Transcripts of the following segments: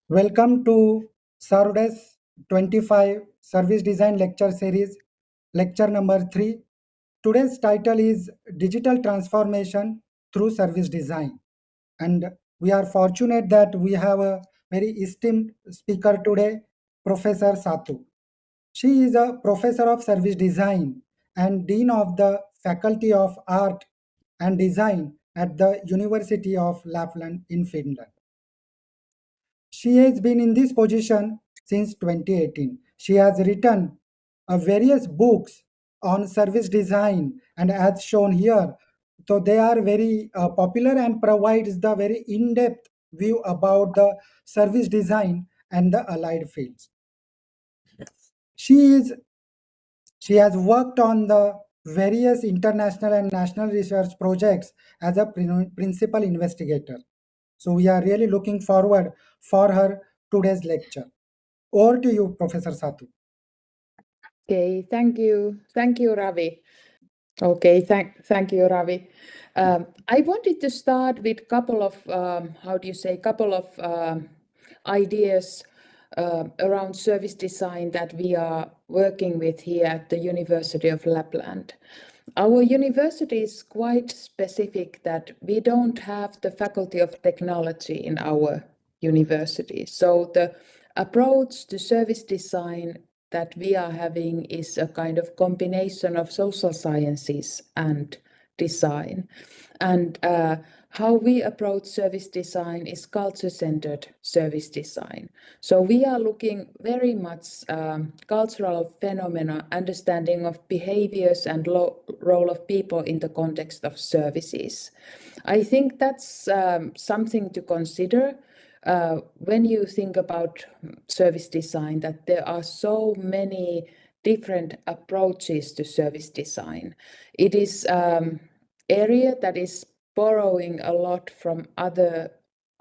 Welcome to ServDes 25 Service Design Lecture Series, lecture number 3. Today's title is Digital Transformation through Service Design. And we are fortunate that we have a very esteemed speaker today, Professor Satu. She is a professor of service design and dean of the Faculty of Art and Design at the University of Lapland in Finland. She has been in this position since 2018. She has written various books on service design and as shown here. So they are very popular and provides the very in-depth view about the service design and the allied fields. She is she has worked on the various international and national research projects as a principal investigator. So we are really looking forward for her today's lecture. Over to you, Professor Satu. Okay, thank you. Thank you, Ravi. Okay, thank you, Ravi. I wanted to start with couple of, ideas around service design that we are working with here at the University of Lapland. Our university is quite specific that we don't have the Faculty of Technology in our university. So the approach to service design that we are having is a kind of combination of social sciences and design. And how we approach service design is culture-centered service design. So we are looking very much cultural phenomena, understanding of behaviors and role of people in the context of services. I think that's something to consider when you think about service design, that there are so many different approaches to service design. It is area that is borrowing a lot from other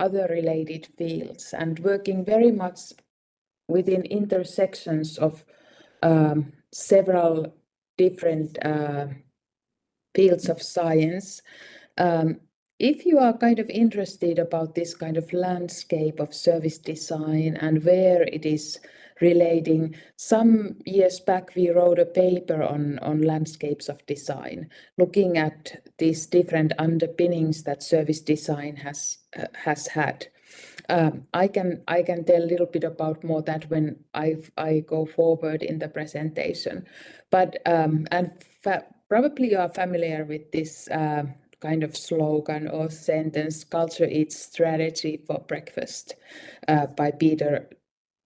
related fields and working very much within intersections of several different fields of science. If you are kind of interested about this kind of landscape of service design and where it is relating, some years back we wrote a paper on landscapes of design, looking at these different underpinnings that service design has had. I can tell a little bit about more that when I go forward in the presentation, but probably you are familiar with this kind of slogan or sentence, "Culture eats strategy for breakfast," by Peter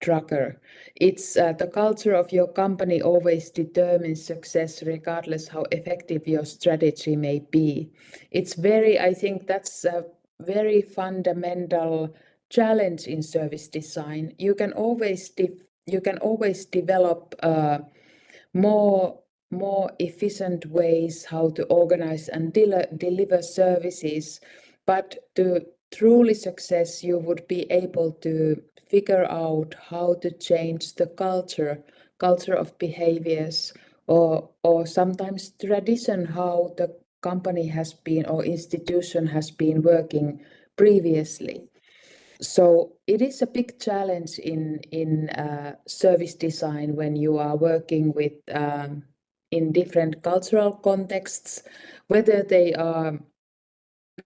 Drucker. It's the culture of your company always determines success regardless how effective your strategy may be. I think that's a very fundamental challenge in service design. You can always develop more efficient ways how to organize and deliver services, but to truly success, you would be able to figure out how to change the culture of behaviors or sometimes tradition, how the company has been or institution has been working previously. So it is a big challenge in service design when you are working with in different cultural contexts, whether they are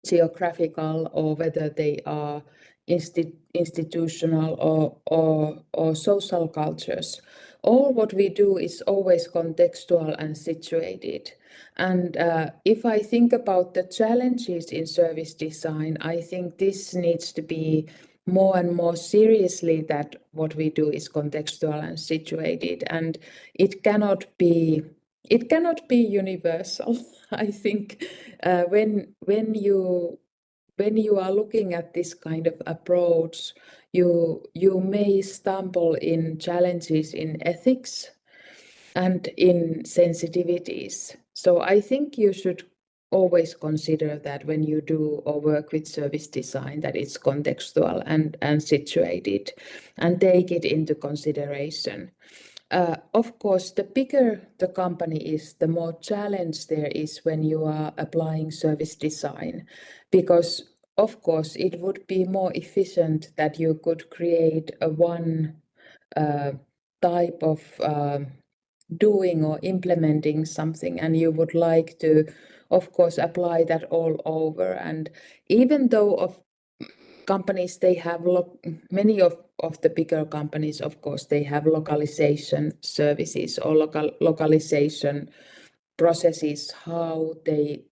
geographical or whether they are institutional or social cultures. All what we do is always contextual and situated. And if I think about the challenges in service design, I think this needs to be more and more seriously that what we do is contextual and situated, and it cannot be universal. I think when you are looking at this kind of approach, you may stumble in challenges in ethics and in sensitivities. So I think you should always consider that when you do or work with service design, that it's contextual and situated, and take it into consideration. Of course, the bigger the company is, the more challenge there is when you are applying service design, because of course, it would be more efficient that you could create a one type of doing or implementing something, and you would like to, of course, apply that all over. And even though of companies, they have many of the bigger companies, of course, they have localization services or localization processes, how they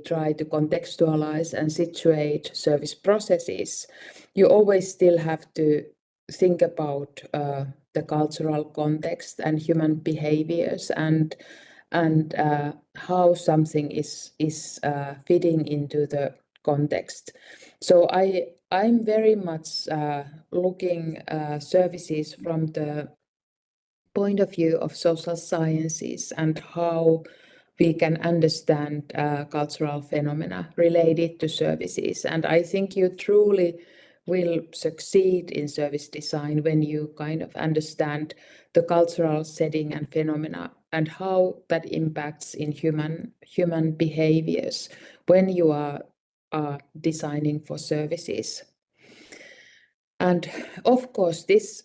try to contextualize and situate service processes. You always still have to think about the cultural context and human behaviors and how something is fitting into the context. So I'm very much looking services from the point of view of social sciences and how we can understand cultural phenomena related to services. And I think you truly will succeed in service design when you kind of understand the cultural setting and phenomena and how that impacts in human behaviors when you are designing for services. And of course, this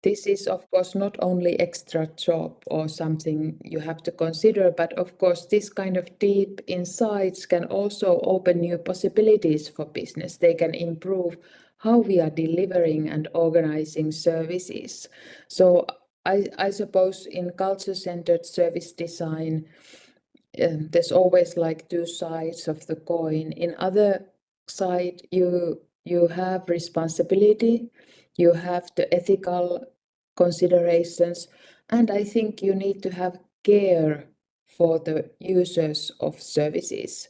is, of course, not only extra job or something you have to consider, but of course, this kind of deep insights can also open new possibilities for business. They can improve how we are delivering and organizing services. So I suppose in culture-centered service design, there's always like two sides of the coin. In other side, you have responsibility, you have the ethical considerations, and I think you need to have care for the users of services.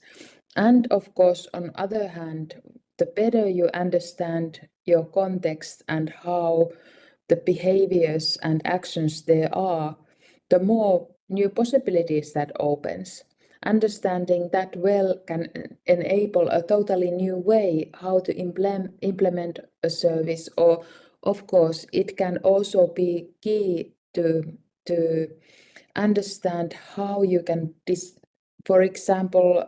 And of course, on other hand, the better you understand your context and how the behaviors and actions there are, the more new possibilities that opens. Understanding that well can enable a totally new way how to implement a service, or of course it can also be key to understand how you can for example,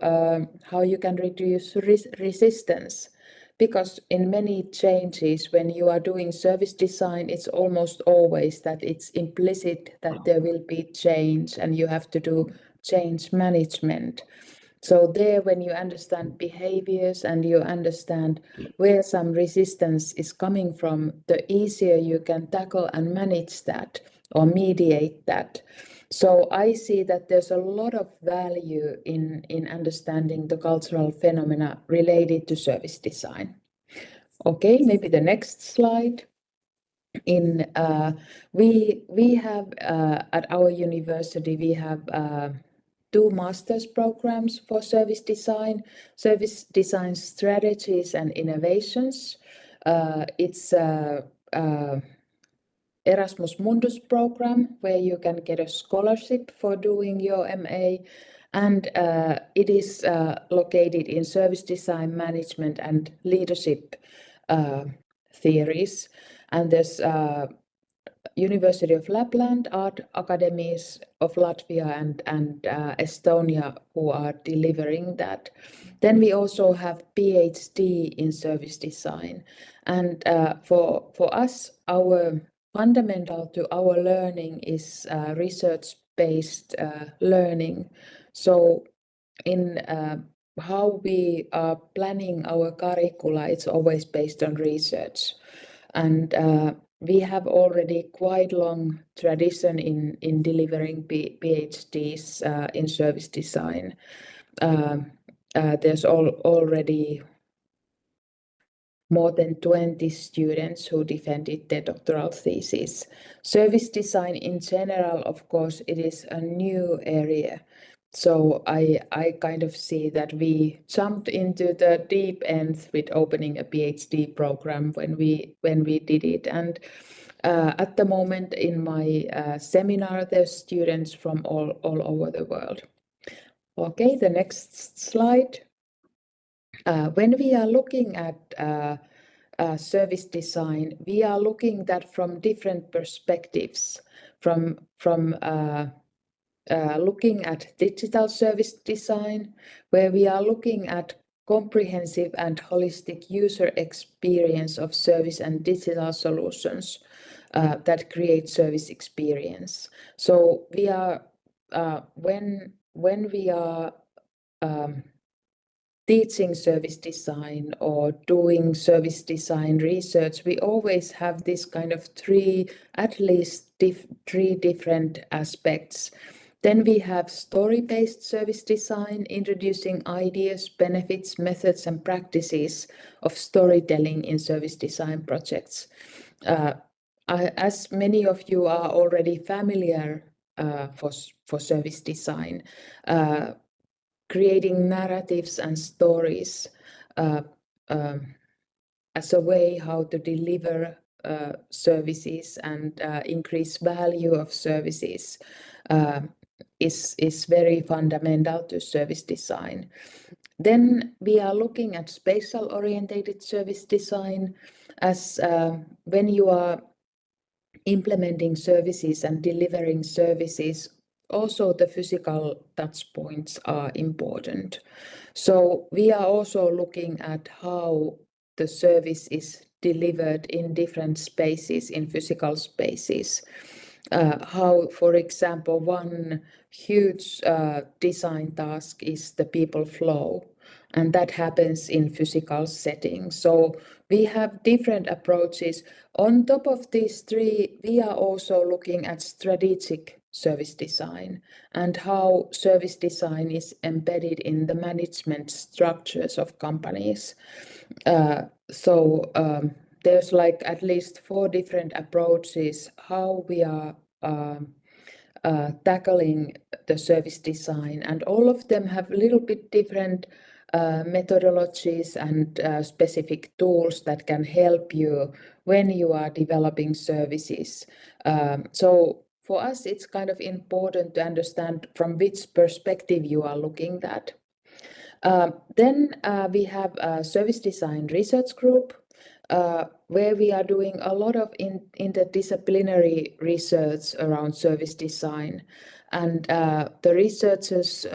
how you can reduce resistance. Because in many changes, when you are doing service design, it's almost always that it's implicit that there will be change and you have to do change management. So there, when you understand behaviors and you understand where some resistance is coming from, the easier you can tackle and manage that or mediate that. So I see that there's a lot of value in understanding the cultural phenomena related to service design. Okay, maybe the next slide. We have at our university, we have 2 master's programs for service design strategies and innovations. It's Erasmus Mundus program, where you can get a scholarship for doing your MA, and it is located in service design, management, and leadership theories. And there's University of Lapland, Art Academies of Latvia and Estonia who are delivering that. Then we also have PhD in service design. And for us, our fundamental to our learning is research-based learning. So in how we are planning our curricula, it's always based on research. And we have already quite long tradition in delivering PhDs in service design. There's already more than 20 students who defended their doctoral thesis. Service design in general, of course, it is a new area. So I kind of see that we jumped into the deep end with opening a PhD program when we did it. And at the moment in my seminar, there's students from all over the world. Okay, the next slide. When we are looking at service design, we are looking that from different perspectives, from looking at digital service design, where we are looking at comprehensive and holistic user experience of service and digital solutions that create service experience. So we are when we are teaching service design or doing service design research, we always have this kind of at least three different aspects. Then we have story-based service design, introducing ideas, benefits, methods, and practices of storytelling in service design projects. As many of you are already familiar for service design, creating narratives and stories as a way how to deliver services and increase value of services is very fundamental to service design. Then we are looking at spatial orientated service design as when you are implementing services and delivering services, also the physical touch points are important. So we are also looking at how the service is delivered in different spaces, in physical spaces. How, for example, one huge design task is the people flow, and that happens in physical settings. So we have different approaches. On top of these three, we are also looking at strategic service design and how service design is embedded in the management structures of companies. There's like at least 4 different approaches how we are tackling the service design, and all of them have a little bit different methodologies and specific tools that can help you when you are developing services. So for us, it's kind of important to understand from which perspective you are looking at. Then we have a service design research group where we are doing a lot of interdisciplinary research around service design. And the researchers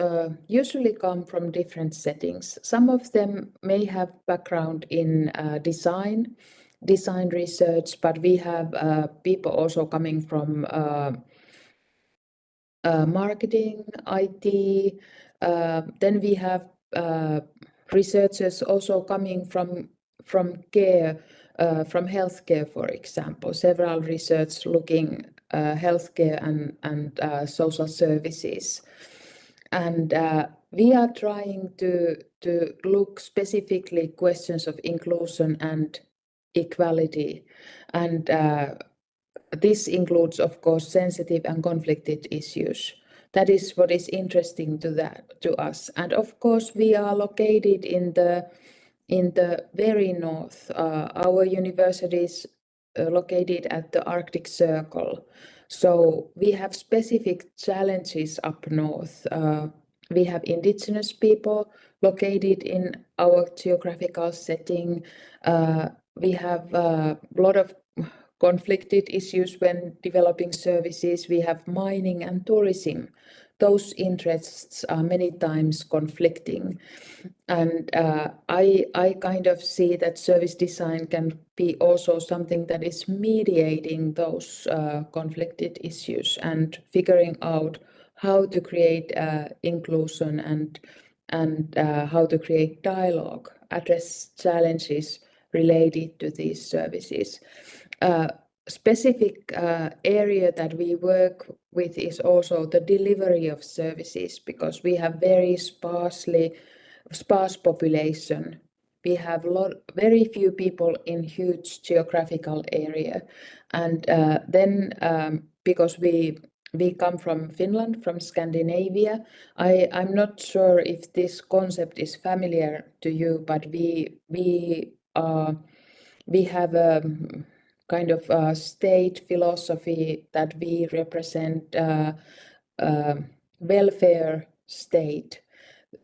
usually come from different settings. Some of them may have background in design research, but we have people also coming from marketing, IT. Then we have researchers also coming from care, from healthcare, for example. Several research looking healthcare and social services. And we are trying to look specifically questions of inclusion and equality. And this includes, of course, sensitive and conflicted issues. That is what is interesting to us. And of course, we are located in the very north. Our university is located at the Arctic Circle. So we have specific challenges up north. We have indigenous people located in our geographical setting. We have a lot of conflicted issues when developing services. We have mining and tourism. Those interests are many times conflicting. And I kind of see that service design can be also something that is mediating those conflicted issues and figuring out how to create inclusion and how to create dialogue, address challenges related to these services. Specific area that we work with is also the delivery of services, because we have very sparse population. We have very few people in huge geographical area, and then because we come from Finland, from Scandinavia. I'm not sure if this concept is familiar to you, but we have a kind of a state philosophy that we represent welfare state.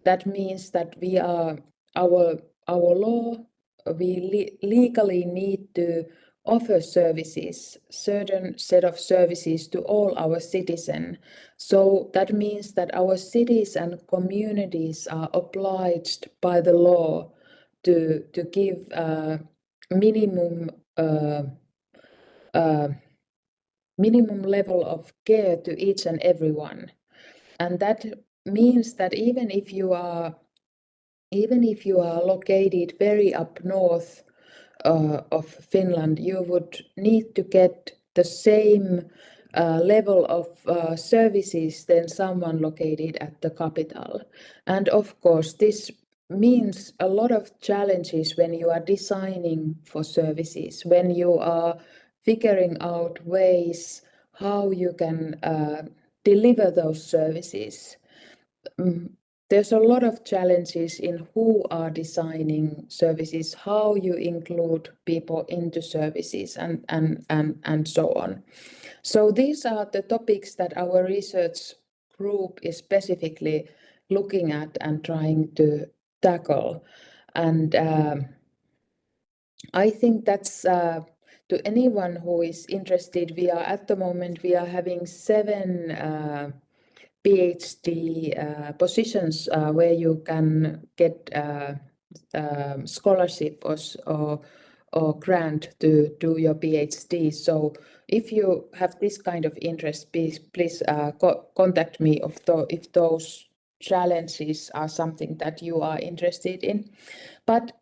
That means that we are our law. We legally need to offer services, certain set of services to all our citizens. So that means that our cities and communities are obliged by the law to give minimum minimum level of care to each and everyone. And that means that even if you are located very up north of Finland, you would need to get the same level of services than someone located at the capital. And of course, this means a lot of challenges when you are designing for services, when you are figuring out ways how you can deliver those services. There's a lot of challenges in who are designing services, how you include people into services, and so on. So these are the topics that our research group is specifically looking at and trying to tackle. And I think that's to anyone who is interested. We are at the moment, we are having 7 PhD positions where you can get scholarship or grant to do your PhD. So if you have this kind of interest, please contact me if those challenges are something that you are interested in. But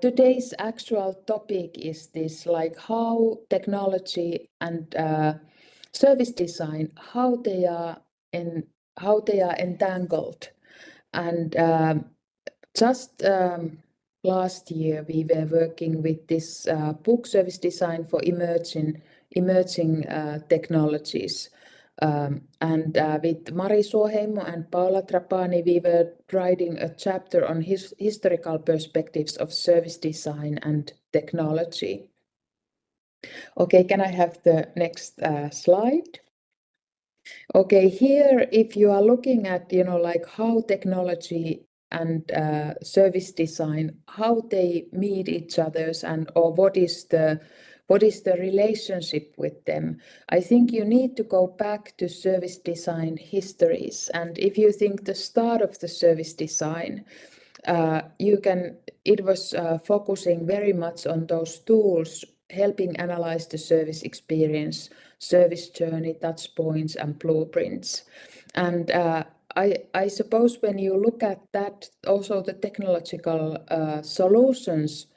today's actual topic is this, like how technology and service design, how they are entangled. And just last year we were working with this book, Service Design for Emerging Technologies. And with Mari Suoheimo and Paula Trapani, we were writing a chapter on historical perspectives of service design and technology. Okay, can I have the next slide? Okay, here, if you are looking at, like how technology and service design, how they meet each other's, or what is the relationship with them, I think you need to go back to service design histories. And if you think the start of the service design, it was focusing very much on those tools, helping analyze the service experience, service journey, touch points, and blueprints. And I suppose when you look at that, also the technological solutions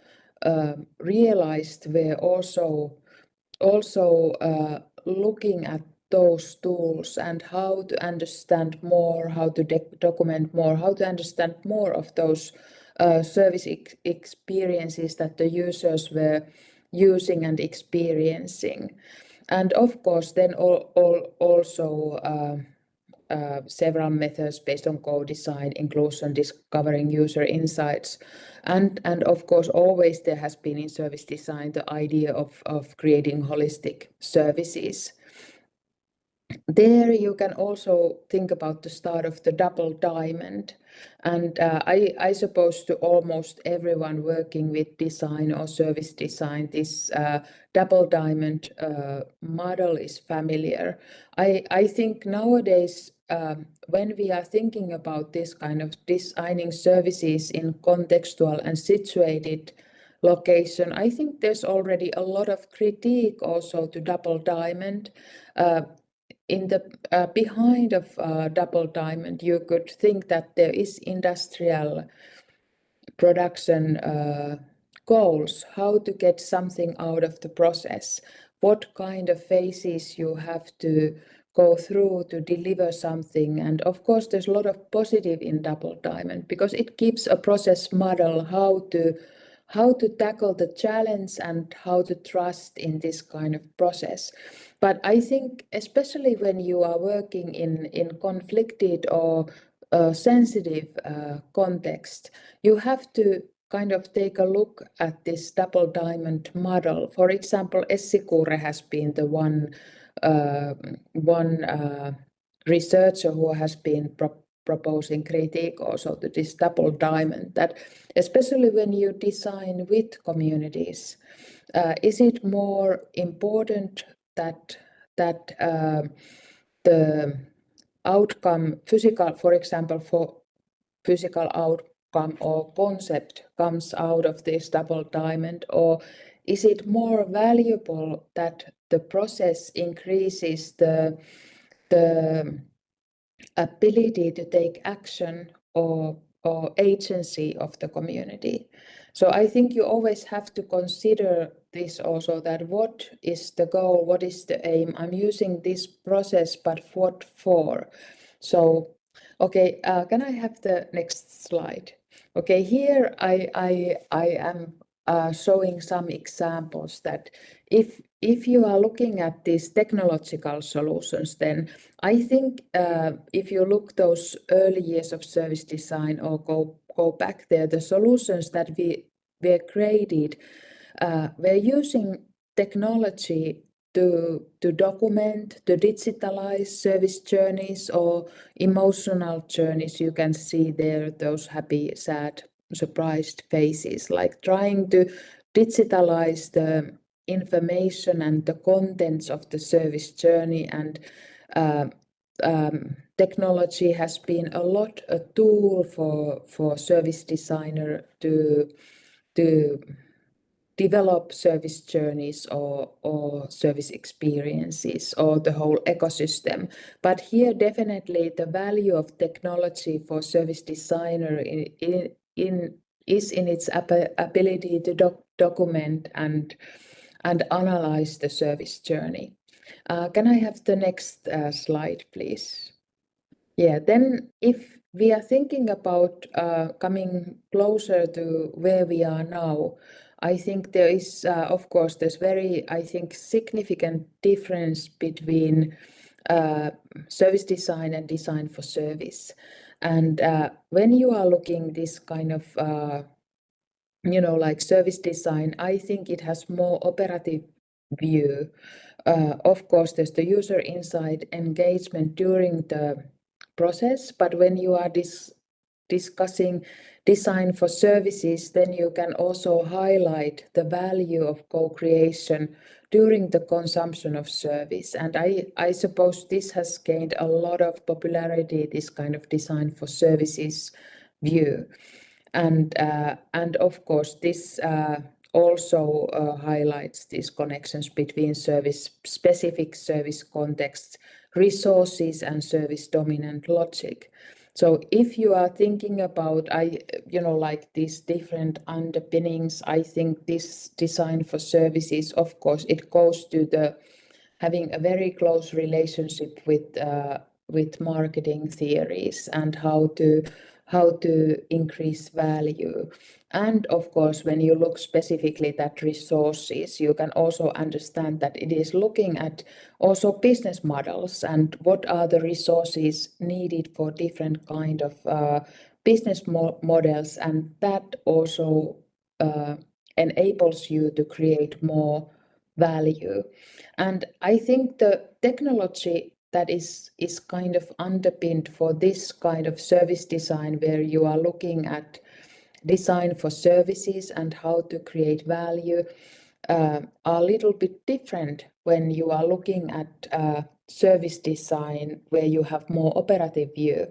realized were also looking at those tools and how to understand more, how to document more, how to understand more of those service experiences that the users were using and experiencing. And of course, then also several methods based on co-design, inclusion, discovering user insights. And of course, always there has been in service design the idea of creating holistic services. There you can also think about the start of the double diamond. And I suppose to almost everyone working with design or service design, this double diamond model is familiar. I think nowadays, when we are thinking about this kind of designing services in contextual and situated location, I think there's already a lot of critique also to double diamond. In the behind of double diamond, you could think that there is industrial production goals, how to get something out of the process, what kind of phases you have to go through to deliver something. And of course, there's a lot of positive in double diamond because it gives a process model how to tackle the challenge and how to trust in this kind of process. But I think especially when you are working in conflicted or sensitive context, you have to kind of take a look at this double diamond model. For example, Essikure has been the one researcher who has been proposing critique also to this double diamond, that especially when you design with communities, is it more important that the outcome, physical, for example, for physical outcome or concept comes out of this double diamond, or is it more valuable that the process increases the ability to take action or agency of the community? So I think you always have to consider this also, that what is the goal, what is the aim? I'm using this process, but what for? So, okay, can I have the next slide? Okay, here I am showing some examples that if you are looking at these technological solutions, then I think if you look those early years of service design or go back there, the solutions that were created were using technology to document, to digitalize service journeys or emotional journeys. You can see there those happy, sad, surprised faces, like trying to digitalize the information and the contents of the service journey. And technology has been a lot a tool for service designer to develop service journeys or service experiences or the whole ecosystem. But here definitely the value of technology for service designer is in its ability to document and analyze the service journey. Can I have the next slide, please? Yeah, then if we are thinking about coming closer to where we are now, I think there is, of course, there's very, I think, significant difference between service design and design for service. And when you are looking this kind of, like service design, I think it has more operative view. Of course, there's the user insight engagement during the process, but when you are discussing design for services, then you can also highlight the value of co-creation during the consumption of service. And I suppose this has gained a lot of popularity, this kind of design for services view. And of course, this also highlights these connections between specific service contexts, resources, and service dominant logic. So if you are thinking about, like these different underpinnings, I think this design for services, of course, it goes to the having a very close relationship with marketing theories and how to increase value. And of course, when you look specifically at resources, you can also understand that it is looking at also business models and what are the resources needed for different kind of business models, and that also enables you to create more value. And I think the technology that is kind of underpinned for this kind of service design, where you are looking at design for services and how to create value, are a little bit different when you are looking at service design where you have more operative view.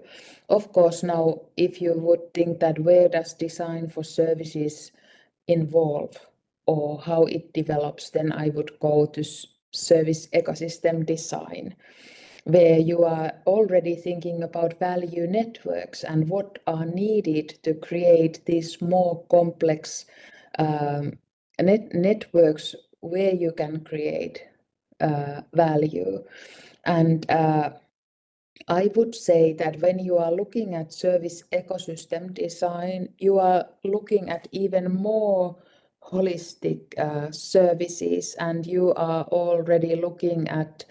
Of course, now if you would think that where does design for services involve or how it develops, then I would go to service ecosystem design, where you are already thinking about value networks and what are needed to create these more complex networks where you can create value. And I would say that when you are looking at service ecosystem design, you are looking at even more holistic services, and you are already looking at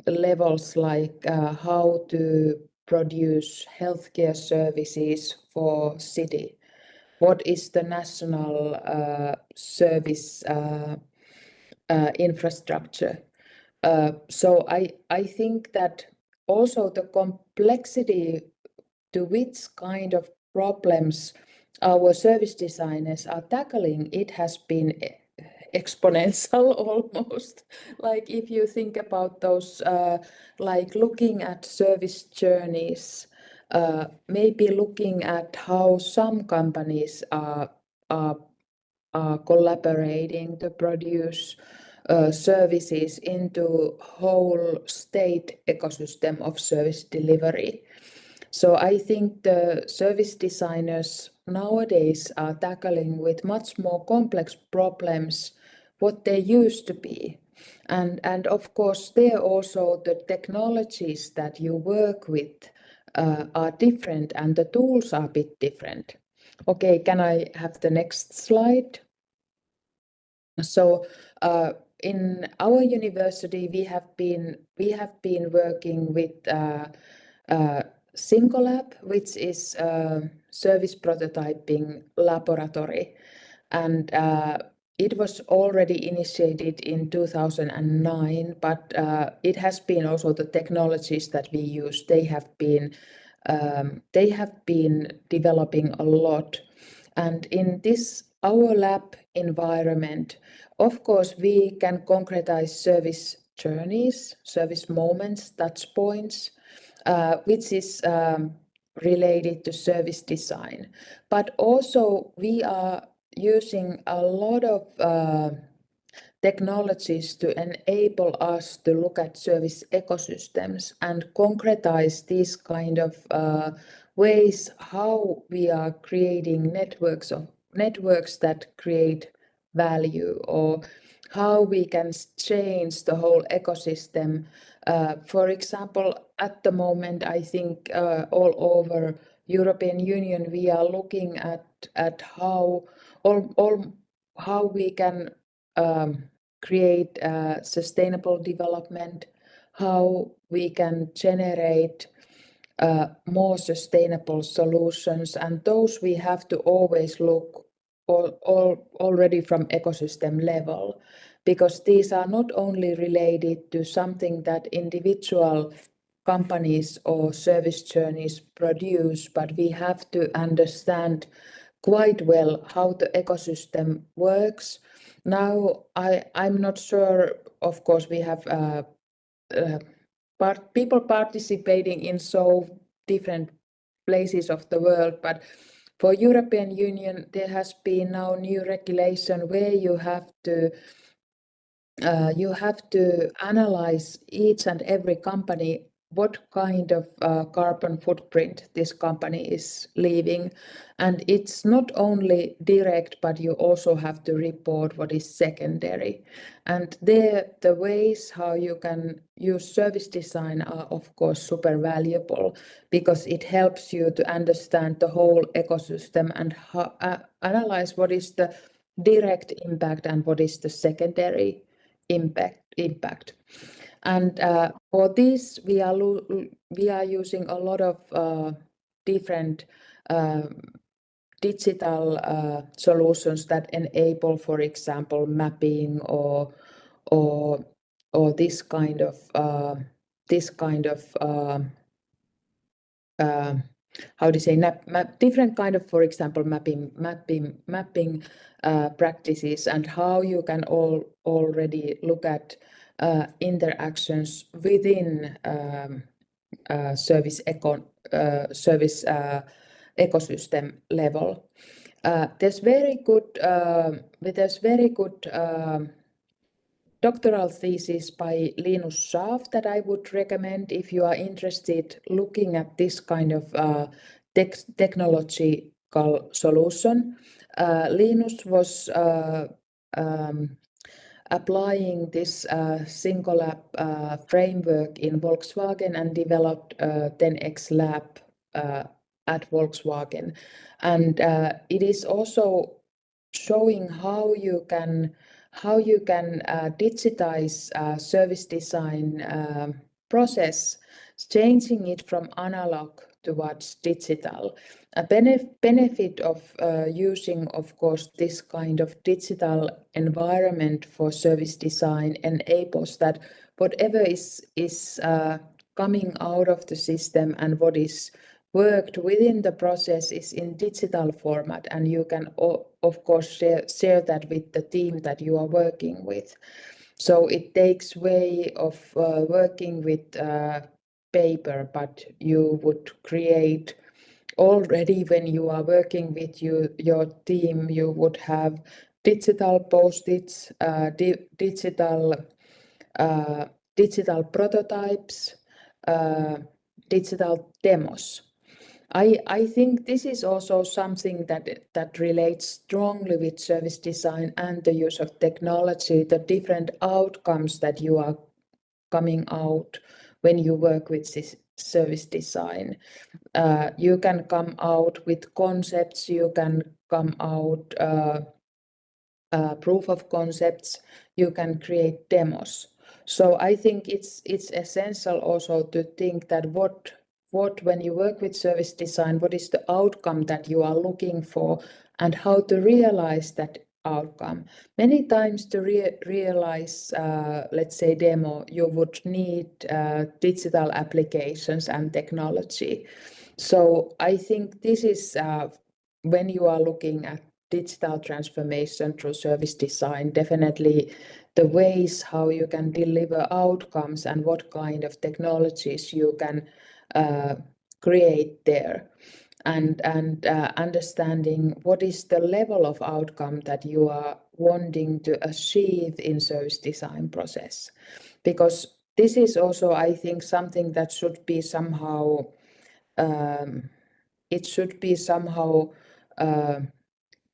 levels like how to produce healthcare services for city. What is the national service infrastructure? So I think that also the complexity to which kind of problems our service designers are tackling, it has been exponential almost. Like if you think about those, like looking at service journeys, maybe looking at how some companies are collaborating to produce services into whole state ecosystem of service delivery. So I think the service designers nowadays are tackling with much more complex problems what they used to be. And of course, there also the technologies that you work with are different and the tools are a bit different. Okay, can I have the next slide? So in our university, we have been working with Syncholab, which is a service prototyping laboratory, and it was already initiated in 2009, but it has been also the technologies that we use. They have been developing a lot, and in this our lab environment, of course, we can concretize service journeys, service moments, touch points, which is related to service design. But also we are using a lot of technologies to enable us to look at service ecosystems and concretize these kind of ways how we are creating networks that create value, or how we can change the whole ecosystem. For example, at the moment, I think all over European Union, we are looking at how how we can create sustainable development, how we can generate more sustainable solutions, and those we have to always look already from ecosystem level, because these are not only related to something that individual companies or service journeys produce, but we have to understand quite well how the ecosystem works. Now, I'm not sure, of course, we have people participating in so different places of the world, but for European Union, there has been now new regulation where you have to analyze each and every company, what kind of carbon footprint this company is leaving. And it's not only direct, but you also have to report what is secondary. And there, the ways how you can use service design are, of course, super valuable, because it helps you to understand the whole ecosystem and analyze what is the direct impact and what is the secondary impact. And for this, we are using a lot of different digital solutions that enable, for example, mapping or this kind of how to say different kind of, for example, mapping practices, and how you can already look at interactions within service ecosystem level. There's very good doctoral thesis by Linus Schaaf that I would recommend if you are interested looking at this kind of technological solution. Linus was applying this Syncholab framework in Volkswagen and developed 10x Lab at Volkswagen. And it is also showing how you can digitize service design process, changing it from analog towards digital. A benefit of using, of course, this kind of digital environment for service design enables that whatever is coming out of the system and what is worked within the process is in digital format, and you can of course share that with the team that you are working with. So it takes way of working with paper, but you would create already when you are working with your team, you would have digital post-its, digital prototypes, digital demos. I think this is also something that relates strongly with service design and the use of technology, the different outcomes that you are coming out when you work with this service design. You can come out with concepts, you can come out proof of concepts, you can create demos. So I think it's essential also to think that what when you work with service design, what is the outcome that you are looking for and how to realize that outcome. Many times to realize, let's say, demo, you would need digital applications and technology. So I think this is when you are looking at digital transformation through service design, definitely the ways how you can deliver outcomes and what kind of technologies you can create there, and understanding what is the level of outcome that you are wanting to achieve in service design process, because this is also, I think, something that should be somehow it should be somehow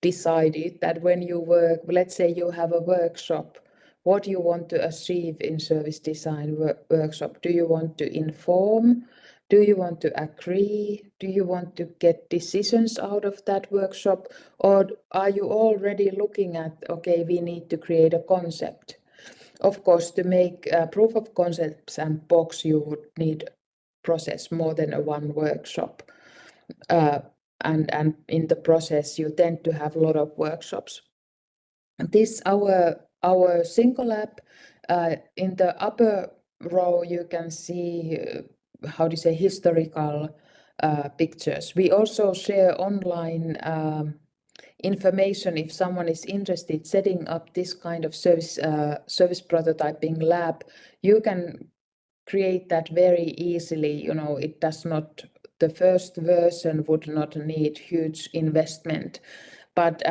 decided that when you work, let's say you have a workshop, what you want to achieve in service design workshop. Do you want to inform? Do you want to agree? Do you want to get decisions out of that workshop? Or are you already looking at, okay, we need to create a concept? Of course, to make proof of concepts and box, you would need process more than one workshop. And in the process, you tend to have a lot of workshops. This our single app. In the upper row, you can see how to say historical pictures. We also share online information if someone is interested setting up this kind of service prototyping lab. You can create that very easily. You know, it does not. The first version would not need huge investment, but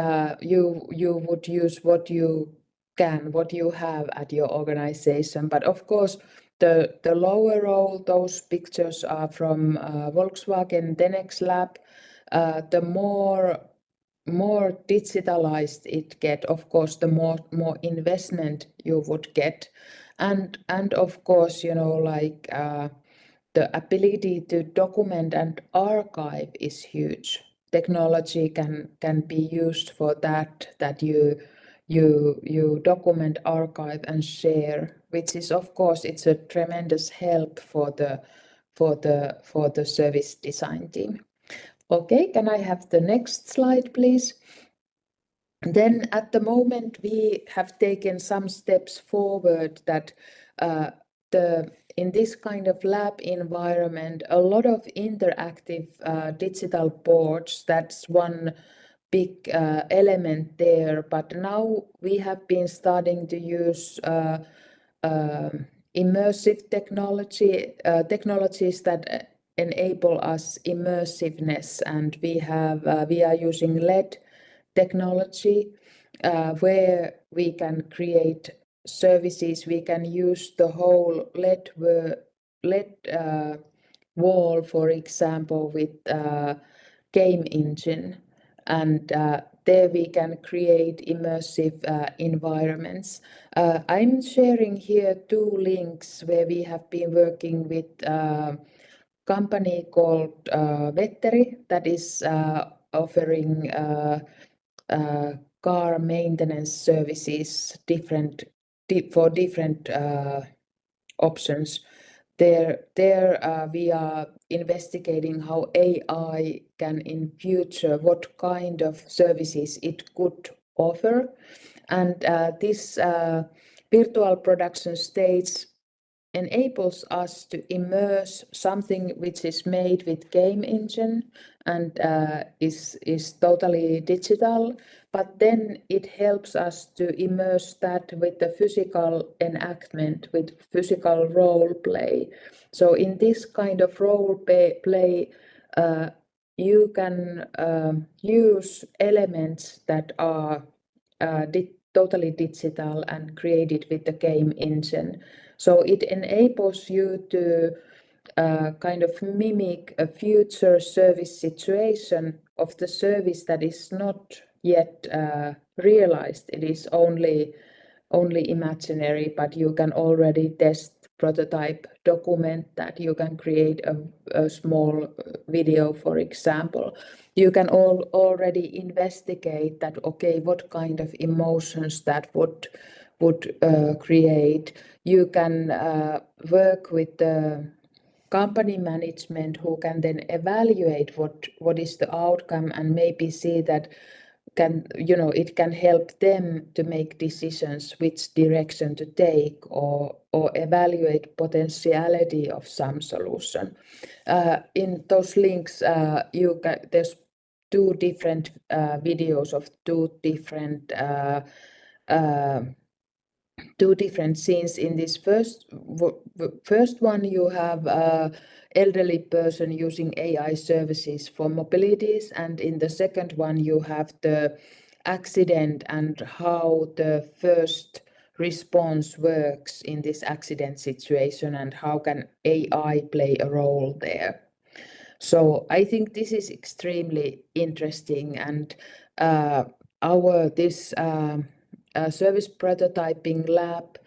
you would use what you can, what you have at your organization. But of course, the lower row, those pictures are from Volkswagen Tenex Lab. The more digitalized it get, of course, the more investment you would get, and of course, you know, like the ability to document and archive is huge. Technology can be used for that you document, archive, and share, which is, of course, it's a tremendous help for the service design team. Okay, can I have the next slide, please? Then at the moment, we have taken some steps forward that in this kind of lab environment, a lot of interactive digital boards, that's one big element there. But now we have been starting to use immersive technologies that enable us immersiveness, and we are using LED technology where we can create services. We can use the whole LED wall, for example, with game engine, and there we can create immersive environments. I'm sharing here 2 links where we have been working with company called Vetteri, that is offering car maintenance services for different options. There we are investigating how AI can in future, what kind of services it could offer. And this virtual production stage enables us to immerse something which is made with game engine and is totally digital, but then it helps us to immerse that with the physical enactment, with physical role play. So in this kind of role play, you can use elements that are totally digital and created with the game engine. So it enables you to kind of mimic a future service situation of the service that is not yet realized. It is only imaginary, but you can already test, prototype, document that. You can create a small video, for example. You can already investigate that, okay, what kind of emotions that would create. You can work with the company management who can then evaluate what is the outcome and maybe see that it can help them to make decisions which direction to take or evaluate potentiality of some solution. In those links, there's two different videos of two different scenes. In this first one, you have a elderly person using AI services for mobilities, and in the second one you have the accident and how the first response works in this accident situation and how can AI play a role there. So I think this is extremely interesting, and this service prototyping lab,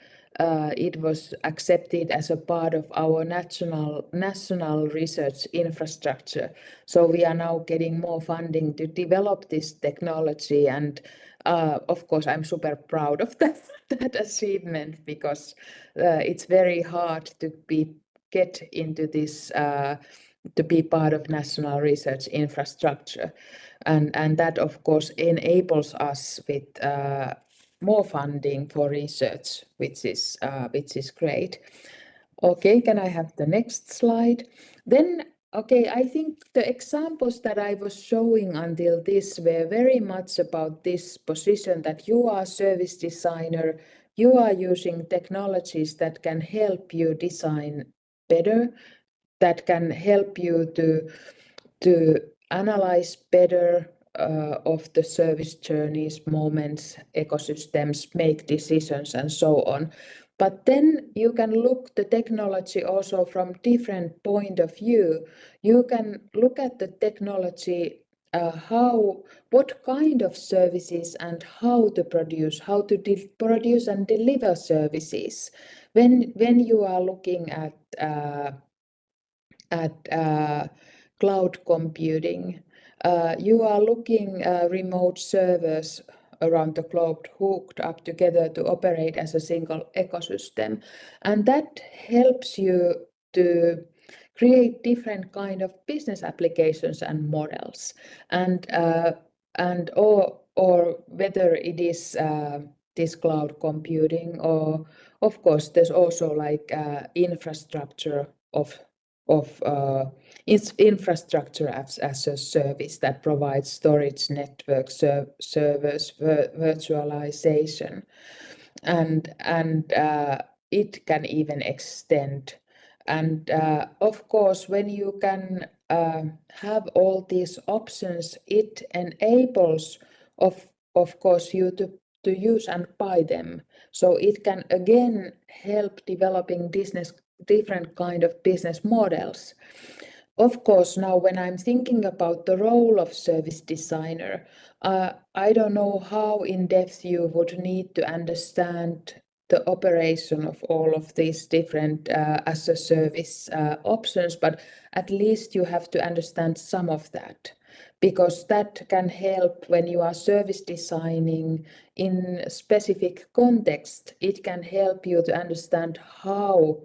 it was accepted as a part of our national research infrastructure. So we are now getting more funding to develop this technology, and of course I'm super proud of that achievement, because it's very hard to get into this to be part of national research infrastructure, and that of course enables us with more funding for research, which is great. Okay, can I have the next slide? Then, okay, I think the examples that I was showing until this were very much about this position that you are a service designer, you are using technologies that can help you design better, that can help you to analyze better of the service journeys, moments, ecosystems, make decisions, and so on. But then you can look the technology also from different point of view. You can look at the technology, what kind of services and how to produce and deliver services. When you are looking at cloud computing, you are looking remote servers around the globe hooked up together to operate as a single ecosystem, and that helps you to create different kind of business applications and models, and or whether it is this cloud computing, or of course there's also like infrastructure of infrastructure as a service that provides storage, network, servers, virtualization, and it can even extend. And of course, when you can have all these options, it enables of course you to use and buy them. So it can again help developing different kind of business models. Of course, now when I'm thinking about the role of service designer, I don't know how in depth you would need to understand the operation of all of these different as a service options, but at least you have to understand some of that, because that can help when you are service designing in specific context. It can help you to understand how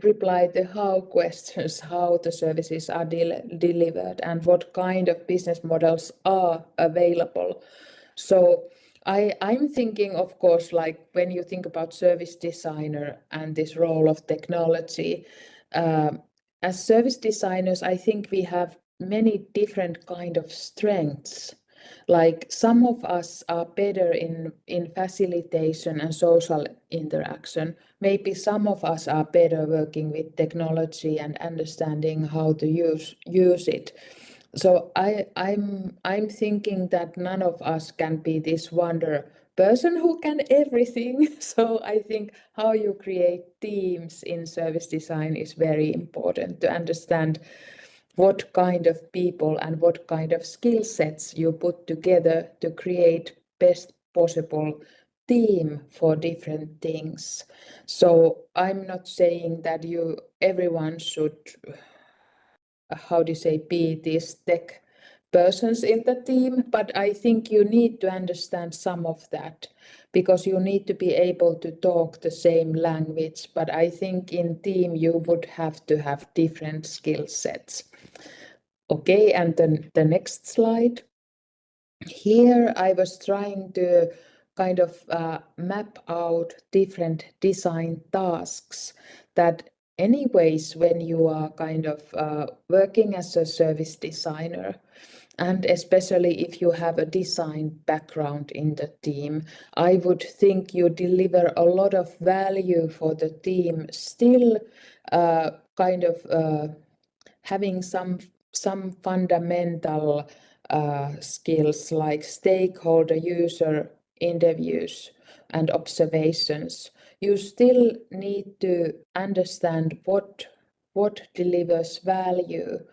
reply the how questions, how the services are delivered and what kind of business models are available. So I'm thinking, of course, like when you think about service designer and this role of technology, as service designers, I think we have many different kind of strengths. Like some of us are better in facilitation and social interaction. Maybe some of us are better working with technology and understanding how to use it. So I'm thinking that none of us can be this wonder person who can everything. So I think how you create teams in service design is very important to understand what kind of people and what kind of skill sets you put together to create best possible team for different things. So I'm not saying that everyone should, how do you say, be these tech persons in the team, but I think you need to understand some of that because you need to be able to talk the same language. But I think in team you would have to have different skill sets. Okay, and then the next slide. Here I was trying to kind of map out different design tasks that anyways when you are kind of working as a service designer, and especially if you have a design background in the team, I would think you deliver a lot of value for the team, still kind of having some fundamental skills like stakeholder user interviews and observations. You still need to understand what delivers value.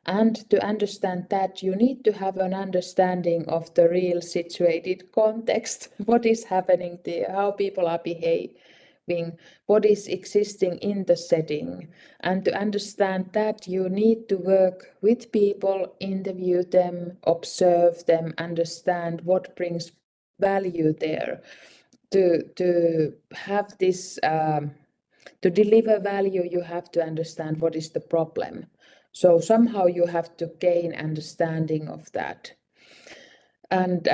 And to understand that, you need to have an understanding of the real situated context, what is happening there, how people are behaving, what is existing in the setting. And to understand that, you need to work with people, interview them, observe them, understand what brings value there. To have this, to deliver value, you have to understand what is the problem. So somehow you have to gain understanding of that. And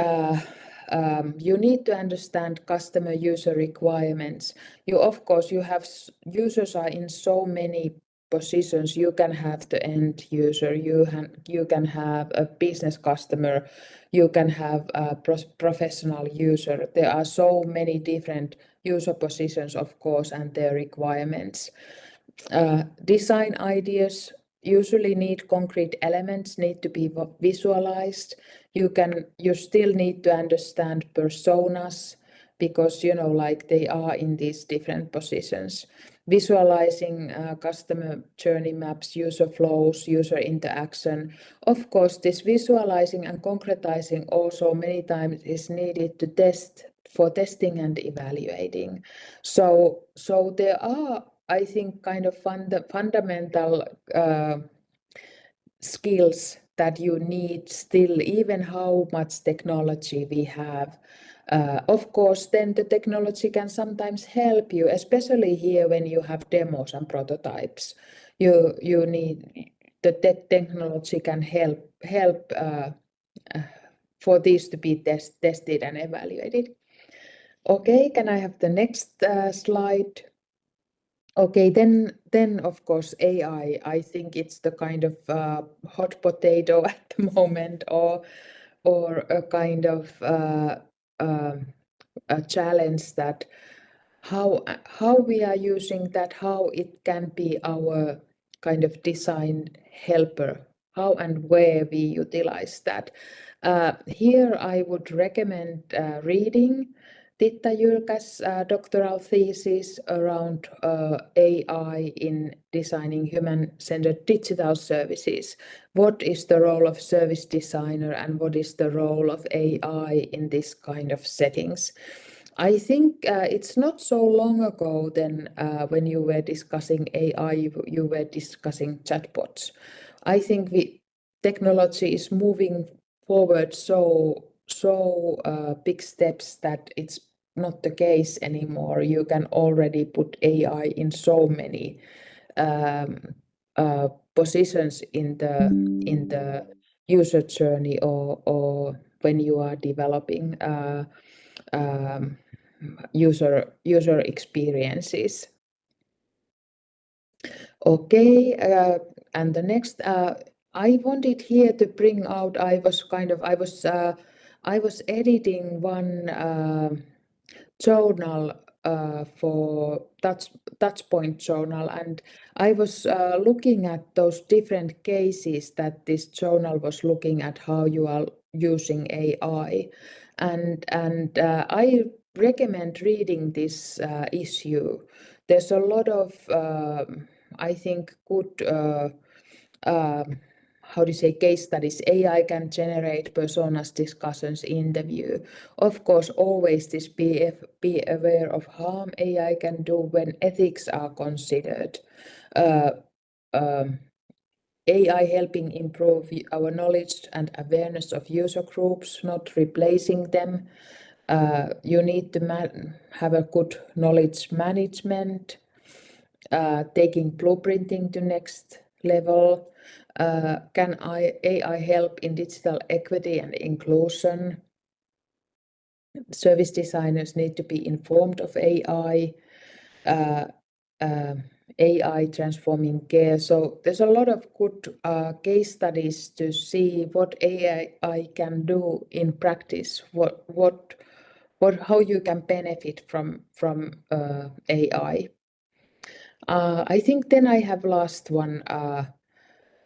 you need to understand customer user requirements. Of course, you have users are in so many positions. You can have the end user, you can have a business customer, you can have a professional user. There are so many different user positions, of course, and their requirements. Design ideas usually need concrete elements, need to be visualized. You still need to understand personas because like they are in these different positions. Visualizing customer journey maps, user flows, user interaction. Of course, this visualizing and concretizing also many times is needed to test for testing and evaluating. So there are, I think, kind of fundamental skills that you need still, even how much technology we have. Of course, then the technology can sometimes help you, especially here when you have demos and prototypes. You need the technology can help for these to be tested and evaluated. Okay, can I have the next slide? Okay, then of course AI. I think it's the kind of hot potato at the moment, or a kind of a challenge that how we are using that, how it can be our kind of design helper, how and where we utilize that. Here I would recommend reading Titta Jylkä's doctoral thesis around AI in designing human-centered digital services. What is the role of service designer and what is the role of AI in this kind of settings? I think it's not so long ago then when you were discussing AI, you were discussing chatbots. I think technology is moving forward so big steps that it's not the case anymore. You can already put AI in so many positions in the user journey or when you are developing. user experiences. Okay, and the next, I wanted here to bring out. I was editing one journal for Touchpoint journal, and I was looking at those different cases that this journal was looking at how you are using AI, and I recommend reading this issue. There's a lot of I think good how do you say case studies. AI can generate personas, discussions, interview. Of course, always this be aware of harm AI can do when ethics are considered. AI helping improve our knowledge and awareness of user groups, not replacing them. You need to have a good knowledge management, taking blueprinting to next level. Can AI help in digital equity and inclusion? Service designers need to be informed of AI. AI transforming care. So there's a lot of good case studies to see what AI can do in practice. How you can benefit from AI. I think then I have last one.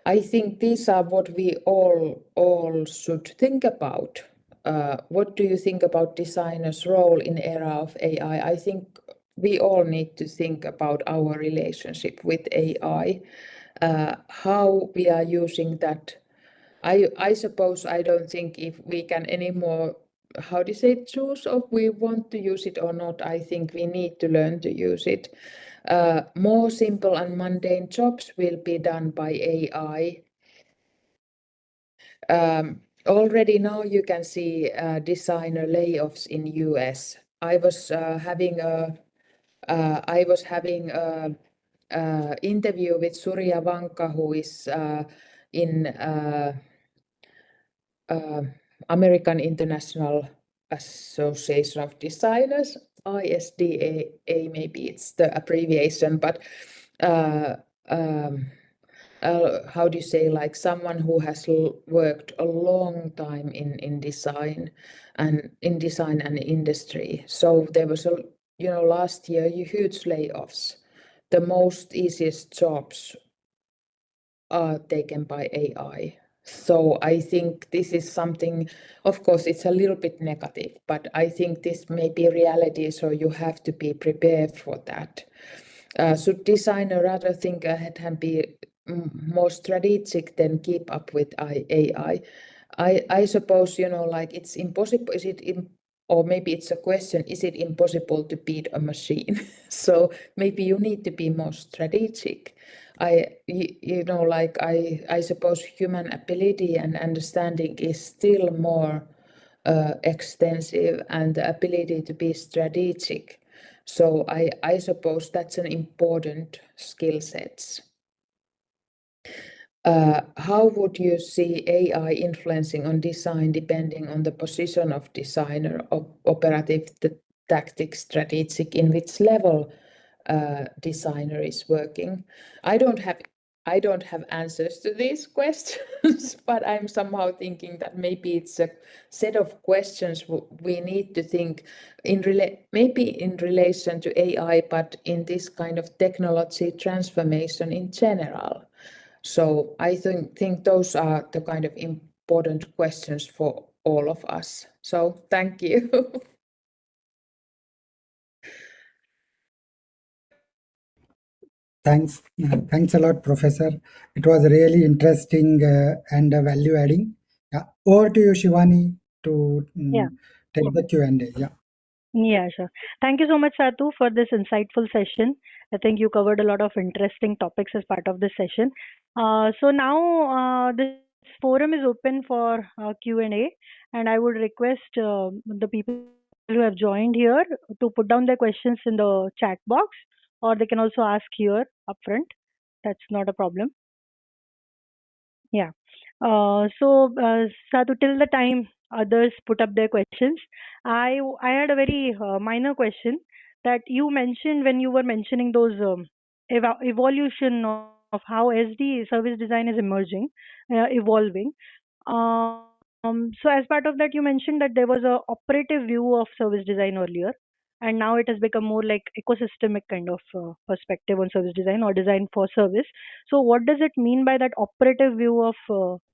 I think these are what we all should think about. What do you think about designers' role in era of AI? I think we all need to think about our relationship with AI, how we are using that. I suppose I don't think if we can anymore, how do you say, choose if we want to use it or not. I think we need to learn to use it. More simple and mundane jobs will be done by AI. Already now you can see designer layoffs in US. I was having a interview with Surya Vanka, who is in American International Association of Designers, ISDA, maybe it's the abbreviation, but how do you say, like someone who has worked a long time in design and industry. So there was last year huge layoffs. The most easiest jobs are taken by AI. So I think this is something, of course, it's a little bit negative, but I think this may be reality, so you have to be prepared for that. Should designer rather think ahead and be more strategic than keep up with AI? I suppose, like it's impossible. Or maybe it's a question, is it impossible to beat a machine? So maybe you need to be more strategic. I suppose human ability and understanding is still more extensive, and the ability to be strategic. So I suppose that's an important skill set. How would you see AI influencing on design depending on the position of designer, operative, tactic, strategic, in which level designer is working? I don't have answers to these questions, but I'm somehow thinking that maybe it's a set of questions we need to think maybe in relation to AI, but in this kind of technology transformation in general. So I think those are the kind of important questions for all of us. So thank you. Thanks a lot, Professor. It was really interesting and value adding. Yeah. Over to you, Shivani, to Yeah. take the Q&A. Yeah. Yeah, sure. Thank you so much, Satu, for this insightful session. I think you covered a lot of interesting topics as part of this session. So now this forum is open for Q&A, and I would request the people who have joined here to put down their questions in the chat box, or they can also ask here upfront. That's not a problem. Yeah. Satu, till the time others put up their questions, I had a very minor question that you mentioned when you were mentioning those evolution of how SD service design is emerging, evolving. So as part of that, you mentioned that there was a operative view of service design earlier, and now it has become more like ecosystemic kind of perspective on service design or design for service. So what does it mean by that operative view of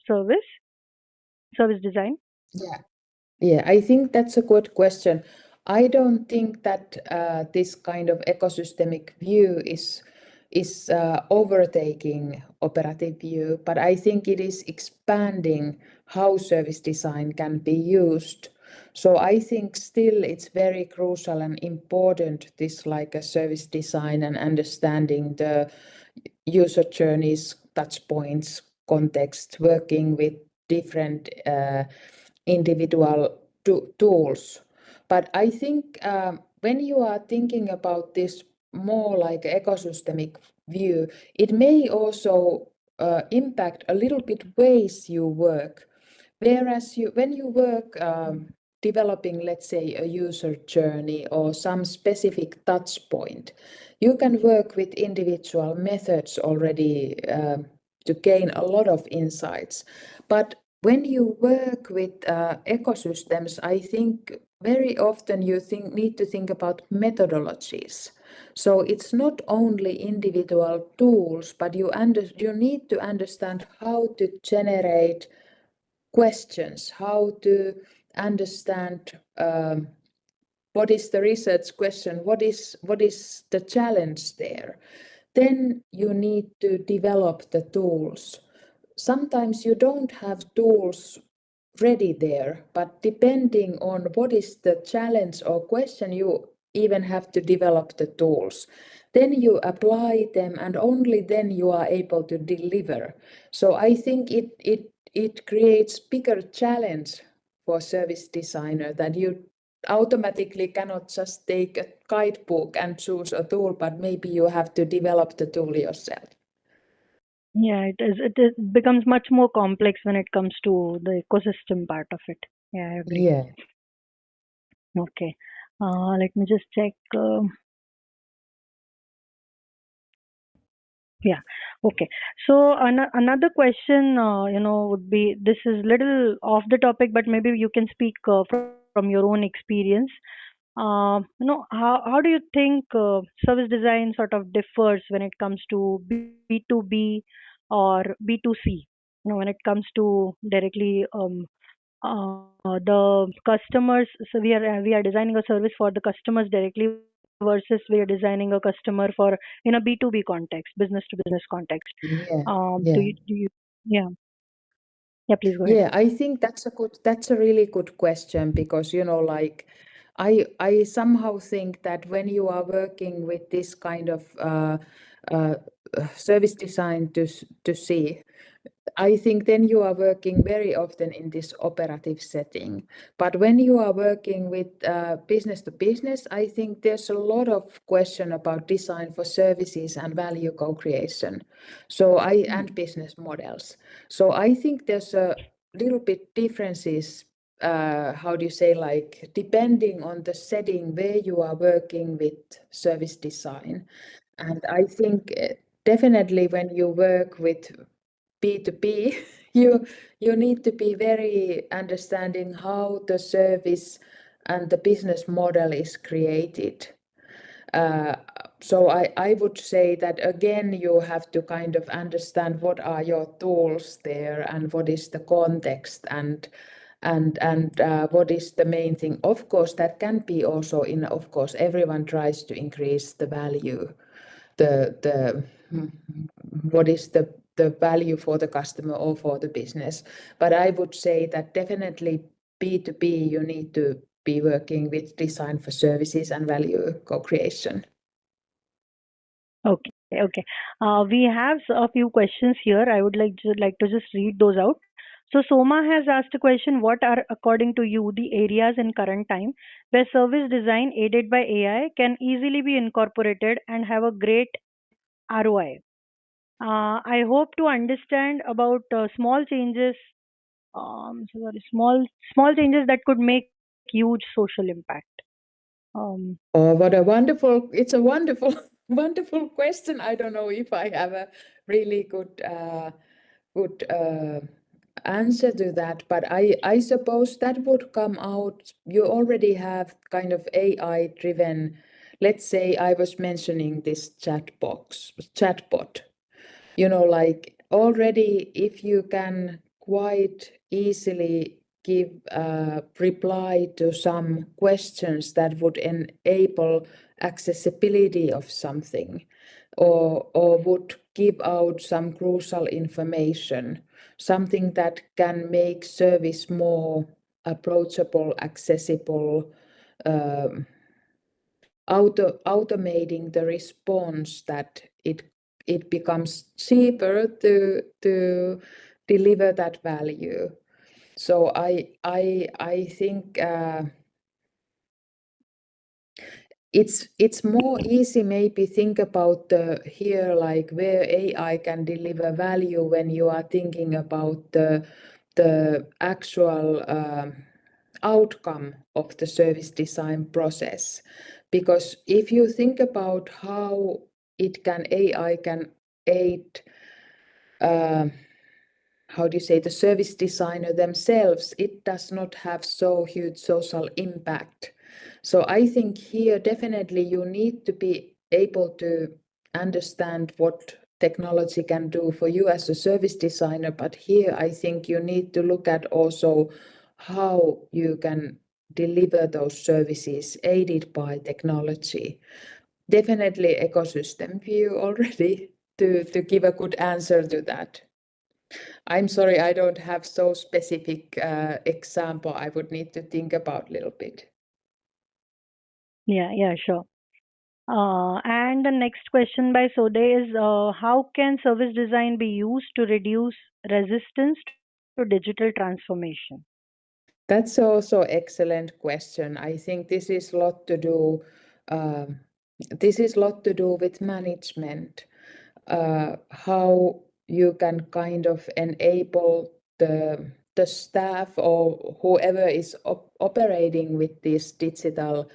service design? Yeah. Yeah, I think that's a good question. I don't think that this kind of ecosystemic view is overtaking operative view, but I think it is expanding how service design can be used. So I think still it's very crucial and important, this like a service design and understanding the user journeys, touch points, context, working with different individual tools. But I think when you are thinking about this more like ecosystemic view, it may also impact a little bit ways you work. Whereas when you work developing, let's say, a user journey or some specific touch point, you can work with individual methods already to gain a lot of insights. But when you work with ecosystems, I think very often you need to think about methodologies. So it's not only individual tools, but you need to understand how to generate questions, how to understand what is the research question, what is the challenge there. Then you need to develop the tools. Sometimes you don't have tools ready there, but depending on what is the challenge or question, you even have to develop the tools. Then you apply them, and only then you are able to deliver. So I think it creates bigger challenge for service designer, that you automatically cannot just take a guidebook and choose a tool, but maybe you have to develop the tool yourself. Yeah, it is. It becomes much more complex when it comes to the ecosystem part of it. Yeah, I agree. Yeah. Okay. Let me just check. Yeah. Okay. So another question, would be, this is little off the topic, but maybe you can speak from your own experience. How do you think service design sort of differs when it comes to B2B or B2C? When it comes to directly the customers. So we are designing a service for the customers directly versus we are designing a customer for in a B2B context, business to business context. Yeah. Do Yeah. you yeah, yeah, please go ahead. Yeah, I think that's a really good question, because like I somehow think that when you are working with this kind of uh, service design to see, I think then you are working very often in this operative setting. But when you are working with business to business, I think there's a lot of question about design for services and value co-creation. And business models. So I think there's a little bit differences, how do you say, like depending on the setting where you are working with service design. And I think definitely when you work with B2B, you need to be very understanding how the service and the business model is created. So I would say that again, you have to kind of understand what are your tools there and what is the context and what is the main thing. Of course, that can be also of course, everyone tries to increase the value, the what is the value for the customer or for the business. But I would say that definitely B2B, you need to be working with design for services and value co-creation. Okay, okay. We have a few questions here. I would like to just read those out. So Soma has asked a question: what are, according to you, the areas in current time where service design aided by AI can easily be incorporated and have a great ROI? I hope to understand about small changes, small changes that could make huge social impact. Oh, what a wonderful, it's a wonderful, wonderful question. I don't know if I have a really good answer to that, but I suppose that would come out. You already have kind of AI driven, let's say I was mentioning this chatbot, like already if you can quite easily give a reply to some questions that would enable accessibility of something, or would give out some crucial information, something that can make service more approachable, accessible, automating the response, that it becomes cheaper to deliver that value. So I think it's more easy maybe think about here like where AI can deliver value when you are thinking about the actual outcome of the service design process. Because if you think about how AI can aid how do you say, the service designer themselves, it does not have so huge social impact. So I think here definitely you need to be able to understand what technology can do for you as a service designer, but here I think you need to look at also how you can deliver those services aided by technology. Definitely ecosystem view already to give a good answer to that. I'm sorry, I don't have so specific example. I would need to think about a little bit. Yeah, sure. And the next question by Sode is, how can service design be used to reduce resistance to digital transformation? That's also excellent question. I think this is a lot to do. This is a lot to do with management. How you can kind of enable the staff or whoever is operating with these digital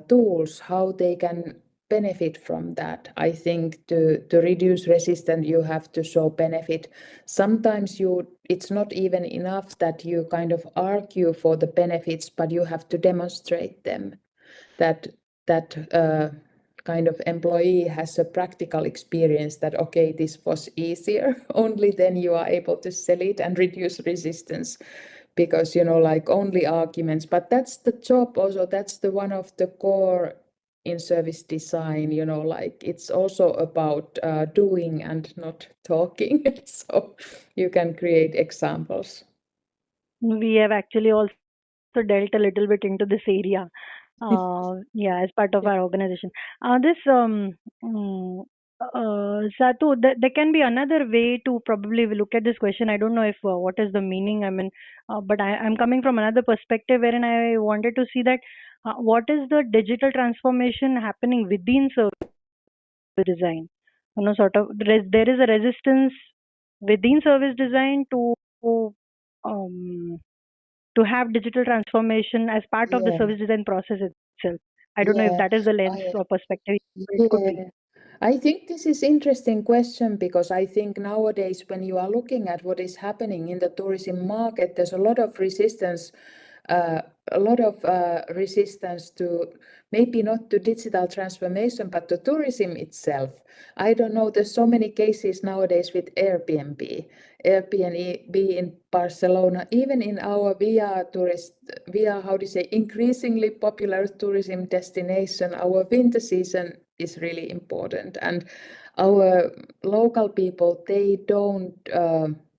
tools, how they can benefit from that. I think to reduce resistance, you have to show benefit. Sometimes it's not even enough that you kind of argue for the benefits, but you have to demonstrate them. That kind of employee has a practical experience that, okay, this was easier. Only then you are able to sell it and reduce resistance, because like only arguments, but that's the job also, that's the one of the core in service design, like it's also about doing and not talking. So you can create examples. We have actually also dealt a little bit into this area. Yeah, as part of our organization. Mm, Satu, there can be another way to probably look at this question. I don't know if what is the meaning. I mean, but I'm coming from another perspective wherein I wanted to see that what is the digital transformation happening within service design. Sort of there is a resistance within service design um, to have digital transformation as part of the Yeah, service design process itself. I don't know if yeah. that is the lens I or perspective it could be. Yeah, I think this is interesting question, because I think nowadays when you are looking at what is happening in the tourism market, there's a lot of resistance, to maybe not to digital transformation, but to tourism itself. I don't know, there's so many cases nowadays with Airbnb in Barcelona, even in our how do you say, increasingly popular tourism destination, our winter season is really important, and our local people,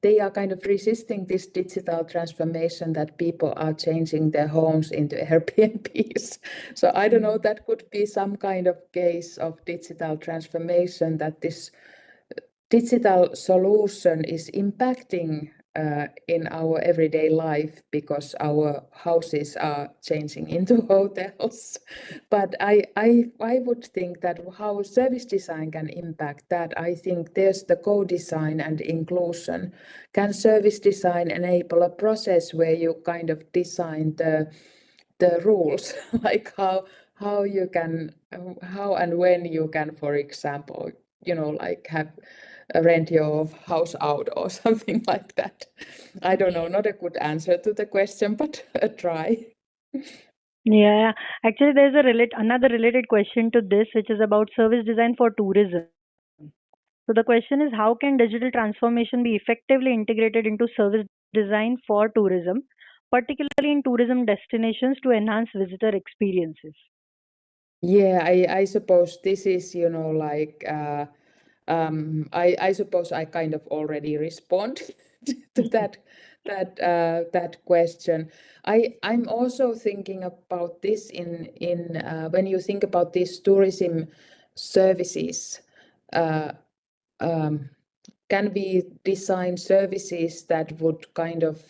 they are kind of resisting this digital transformation, that people are changing their homes into Airbnbs. So I don't know, that could be some kind of case of digital transformation, that this digital solution is impacting in our everyday life because our houses are changing into hotels. But I would think that how service design can impact that. I think there's the co-design and inclusion. Can service design enable a process where you kind of design the rules, like how you can, how and when you can, for example, like have rent your house out or something like that. I don't know, not a good answer to the question, but a try. Yeah, actually, there's another related question to this, which is about service design for tourism. So the question is, how can digital transformation be effectively integrated into service design for tourism, particularly in tourism destinations to enhance visitor experiences? Yeah, I suppose this is, like, I suppose I kind of already respond to that question. I'm also thinking about this in when you think about these tourism services. Uh, can we design services that would kind of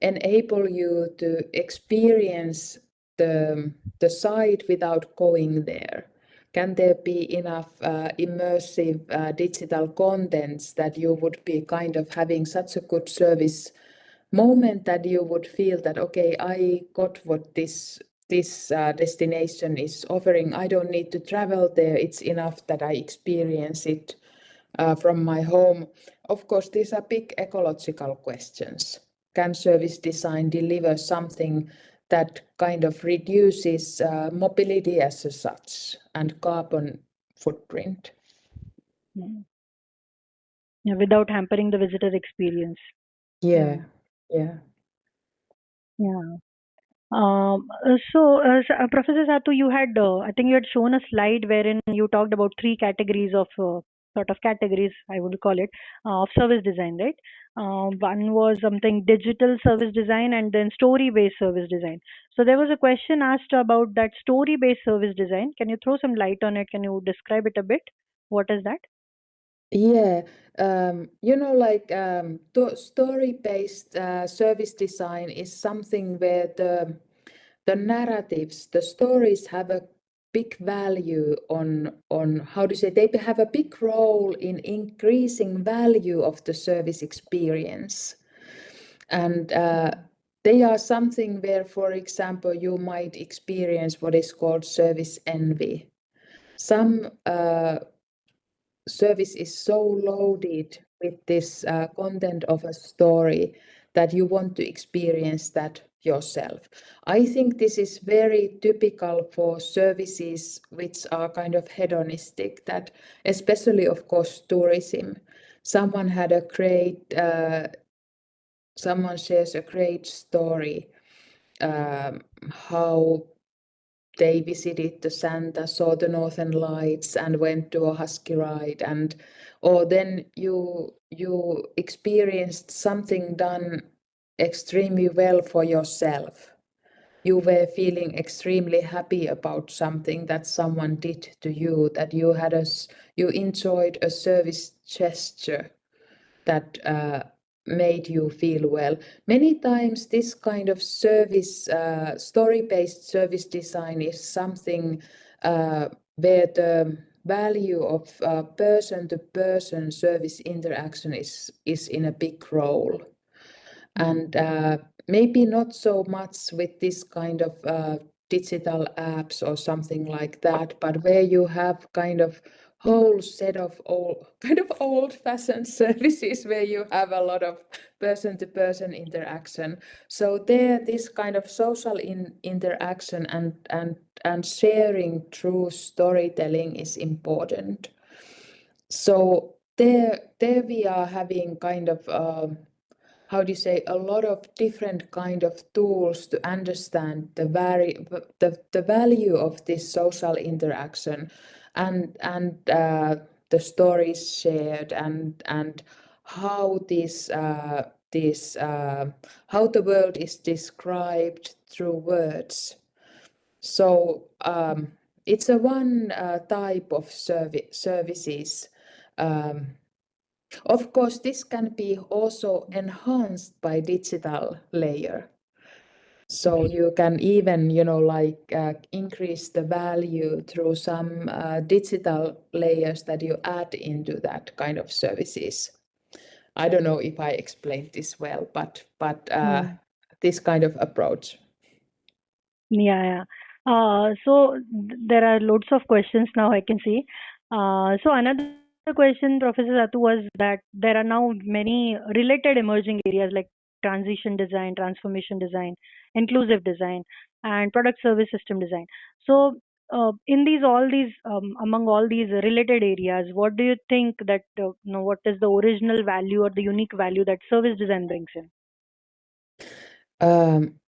enable you to experience the site without going there? Can there be enough immersive digital contents that you would be kind of having such a good service moment that you would feel that, okay, I got what this destination is offering. I don't need to travel there. It's enough that I experience it from my home. Of course, these are big ecological questions. Can service design deliver something that kind of reduces mobility as such and carbon footprint? Mm. Yeah, without hampering the visitor experience. Yeah, yeah. Yeah. Professor Satu, you had, I think you had shown a slide wherein you talked about three categories of, sort of categories, I would call it, of service design, right? One was something digital service design and then story-based service design. So there was a question asked about that story-based service design. Can you throw some light on it? Can you describe it a bit? What is that? Yeah, like story-based service design is something where the narratives, the stories have a big value on how to say, they have a big role in increasing value of the service experience. And they are something where, for example, you might experience what is called service envy. Some service is so loaded with this content of a story that you want to experience that yourself. I think this is very typical for services which are kind of hedonistic, that especially, of course, tourism. Someone shares a great story, how they visited the Santa, saw the Northern Lights, and went to a husky ride, or then you experienced something done extremely well for yourself. You were feeling extremely happy about something that someone did to you, that you enjoyed a service gesture that made you feel well. Many times this kind of service, story-based service design is something where the value of person-to-person service interaction is in a big role. And maybe not so much with this kind of digital apps or something like that, but where you have kind of whole set of old-fashioned services where you have a lot of person-to-person interaction. So there, this kind of social interaction and sharing through storytelling is important. So there we are having kind of how do you say, a lot of different kind of tools to understand the value of this social interaction and the stories shared and how how the world is described through words. So it's a one type of services. Of course, this can be also enhanced by digital layer. So you can even, increase the value through some digital layers that you add into that kind of services. I don't know if I explained this well, but this kind of approach. Yeah, yeah. There are loads of questions now I can see. So another question, Professor Satu, was that there are now many related emerging areas like transition design, transformation design, inclusive design, and product service system design. So, in all these, among all these related areas, what do you think that what is the original value or the unique value that service design brings in?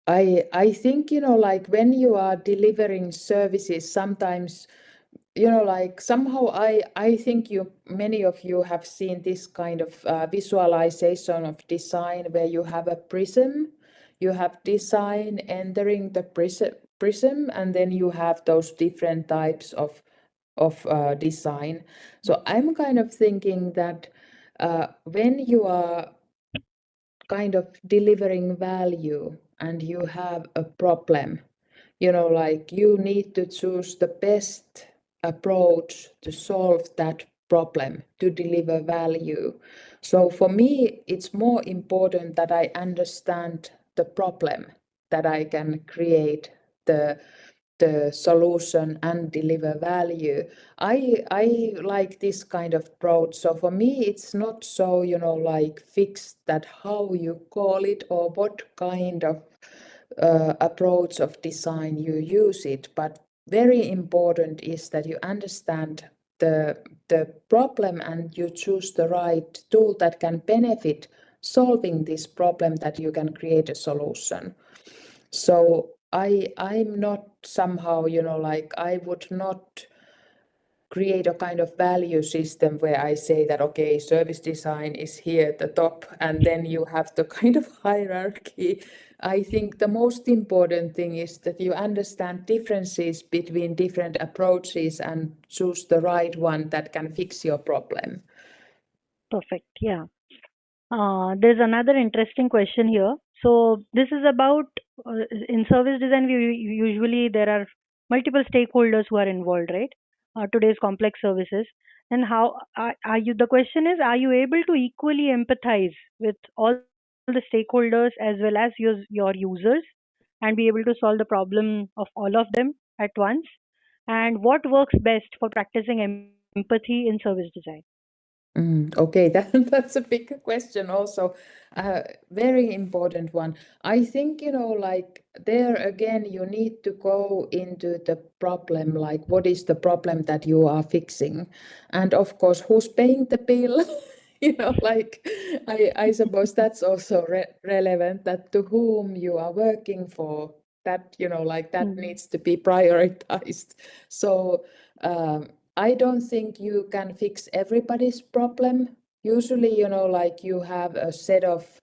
I think, like when you are delivering services, sometimes, like somehow I think many of you have seen this kind of visualization of design where you have a prism, you have design entering the prism, and then you have those different types of design. So I'm kind of thinking that when you are kind of delivering value and you have a problem, like you need to choose the best approach to solve that problem to deliver value. So for me, it's more important that I understand the problem, that I can create the solution and deliver value. I like this kind of approach. So for me, it's not so, like fixed that how you call it or what kind of approach of design you use it, but very important is that you understand the problem and you choose the right tool that can benefit solving this problem, that you can create a solution. So I'm not somehow, like I would not create a kind of value system where I say that, okay, service design is here at the top, and then you have the kind of hierarchy. I think the most important thing is that you understand differences between different approaches and choose the right one that can fix your problem. Perfect. Yeah. There's another interesting question here. So this is about in service design. Usually there are multiple stakeholders who are involved, right? Today's complex services, and how are you? The question is, are you able to equally empathize with all the stakeholders as well as your users, and be able to solve the problem of all of them at once? And what works best for practicing empathy in service design? Okay, that's a big question also. Very important one. I think, like there again, you need to go into the problem, like what is the problem that you are fixing? And of course, who's paying the bill? Like I suppose that's also relevant, that to whom you are working for, that, like that Mm. needs to be prioritized. So, I don't think you can fix everybody's problem. Usually, like you have a set of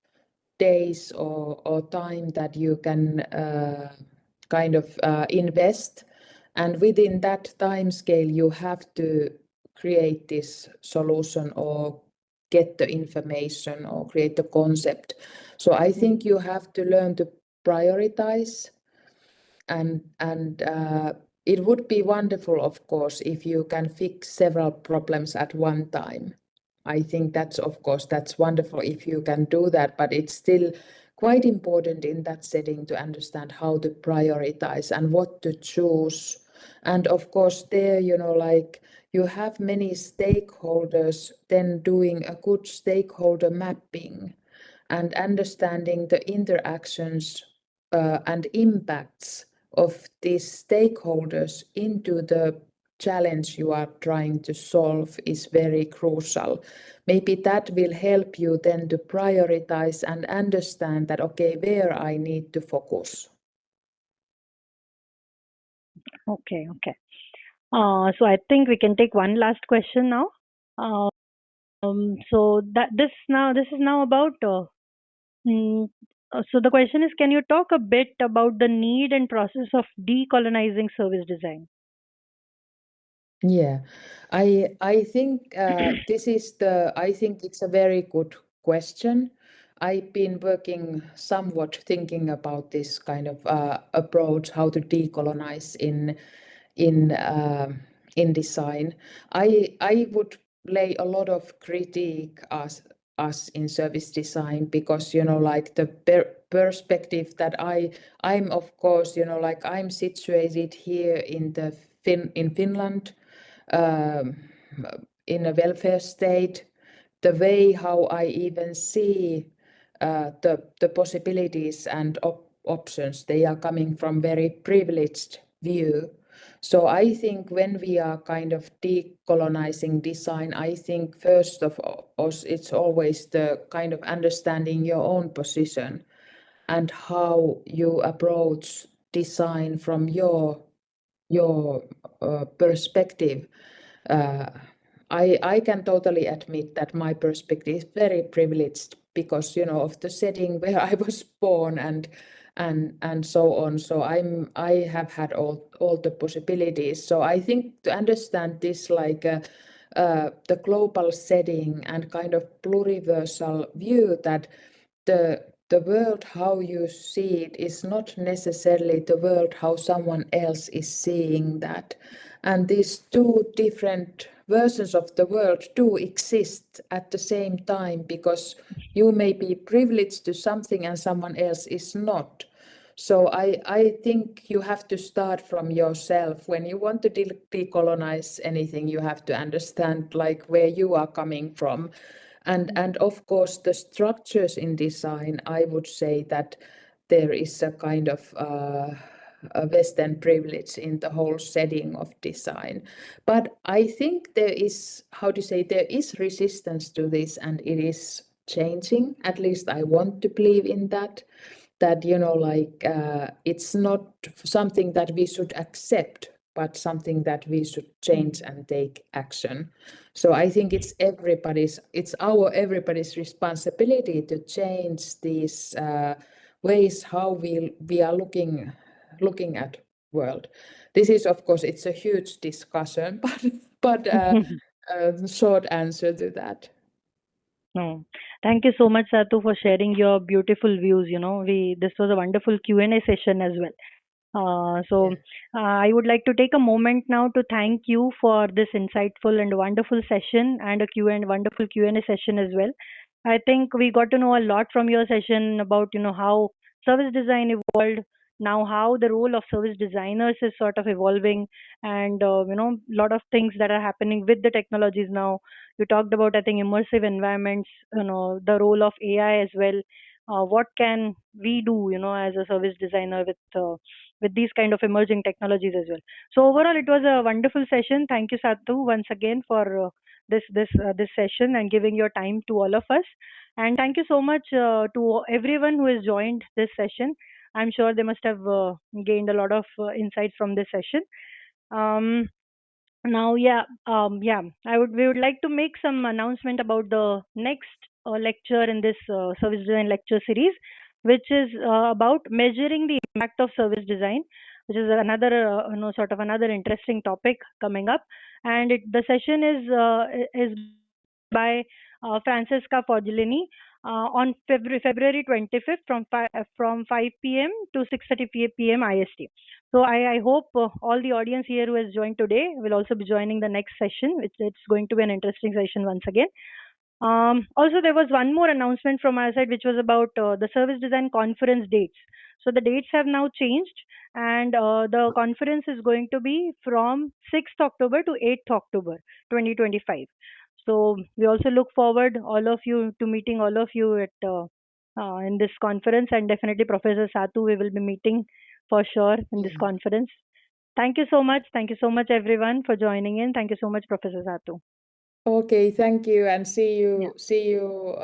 days or time that you can kind of invest. And within that time scale, you have to create this solution or get the information or create the concept. So I think you have to learn to prioritize, and it would be wonderful, of course, if you can fix several problems at one time. I think that's wonderful if you can do that, but it's still quite important in that setting to understand how to prioritize and what to choose. And of course, there, like you have many stakeholders, then doing a good stakeholder mapping and understanding the interactions and impacts of these stakeholders into the challenge you are trying to solve is very crucial. Maybe that will help you then to prioritize and understand that, okay, where I need to focus. Okay, okay. So I think we can take one last question now. So this is now about. Mm, so the question is, can you talk a bit about the need and process of decolonizing service design? Yeah, I think this is I think it's a very good question. I've been working somewhat thinking about this kind of approach, how to decolonize in design. I would lay a lot of critique us in service design because like the perspective that I'm of course like I'm situated here in in Finland, um, in a welfare state. The way how I even see the possibilities and options, they are coming from very privileged view. So I think when we are kind of decolonizing design, I think first of all, it's always the kind of understanding your own position and how you approach design from your perspective. I can totally admit that my perspective is very privileged because of the setting where I was born and so on. So I have had all the possibilities. So I think to understand this like the global setting and kind of pluriversal view that the world how you see it is not necessarily the world how someone else is seeing that, and these two different versions of the world do exist at the same time because you may be privileged to something and someone else is not. So I think you have to start from yourself. When you want to decolonize anything, you have to understand like where you are coming from. And of course, the structures in design, I would say that there is a kind of a Western privilege in the whole setting of design. But I think there is, how to say, there is resistance to this and it is changing. At least I want to believe in that like it's not something that we should accept, but something that we should change and take action. So I think it's everybody's responsibility to change these ways how we are looking at world. This is of course it's a huge discussion, but short answer to that. No. Thank you so much, Satu, for sharing your beautiful views. This was a wonderful Q&A session as well. So I would like to take a moment now to thank you for this insightful and wonderful session and wonderful Q&A session as well. I think we got to know a lot from your session about how service design evolved, now how the role of service designers is sort of evolving, and a lot of things that are happening with the technologies now. You talked about, I think, immersive environments, the role of AI as well. What can we do, as a service designer with these kind of emerging technologies as well. So overall, it was a wonderful session. Thank you, Satu, once again for this session and giving your time to all of us. And thank you so much to everyone who has joined this session. I'm sure they must have gained a lot of insights from this session. Um, Now, we would like to make some announcement about the next lecture in this service design lecture series, which is about measuring the impact of service design, which is another sort of another interesting topic coming up. And the session is by Francesca Foggiolini on February 25th from 5 p.m. to 6:30 p.m. IST. So I hope all the audience here who has joined today will also be joining the next session. It's going to be an interesting session once again. Also, there was one more announcement from our side, which was about the service design conference dates. So the dates have now changed, and the conference is going to be from 6th October to 8th October 2025. So we also look forward all of you to meeting all of you at in this conference, and definitely Professor Satu we will be meeting for sure in this conference. Thank you so much. Thank you so much, everyone, for joining in. Thank you so much, Professor Satu. Okay, thank you, and see Yeah. you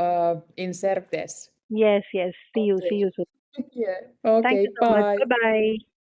in ServDes. Yes, yes. See you Okay. soon. Yeah. Thank Okay, you so much. bye. Bye bye.